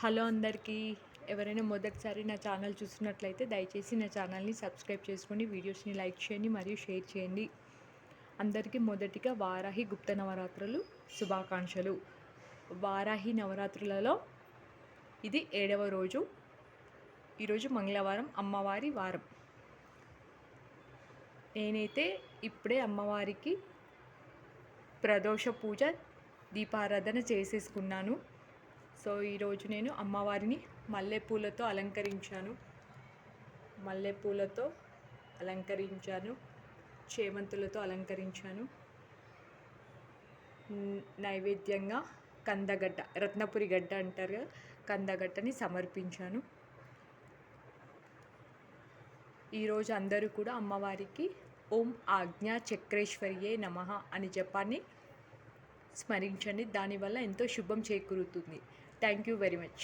Hello అందరికీ. ఎవరైనా మొదటిసారి నా ఛానల్ చూస్తున్నట్లయితే దయచేసి నా ఛానల్ని సబ్స్క్రైబ్ చేసుకోండి, వీడియోస్ని లైక్ చేయండి మరియు షేర్ చేయండి. అందరికీ మొదటిగా వారాహి గుప్త నవరాత్రులు శుభాకాంక్షలు. వారాహి నవరాత్రులలో ఇది 7వ రోజు. ఈరోజు మంగళవారం, అమ్మవారి వారం. నేనైతే ఇప్పుడే అమ్మవారికి ప్రదోష పూజ, దీపారాధన చేసేసుకున్నాను. సో ఈరోజు నేను అమ్మవారిని మల్లెపూలతో అలంకరించాను, చేమంతులతో అలంకరించాను. నైవేద్యంగా కందగడ్డ, రత్నపురి గడ్డ అంటారు కదా, కందగడ్డని సమర్పించాను. ఈరోజు అందరూ కూడా అమ్మవారికి ఓం ఆజ్ఞా చక్రేశ్వరియే నమః అని జపాన్ని స్మరించండి. దానివల్ల ఎంతో శుభం చేకూరుతుంది. Thank you very much.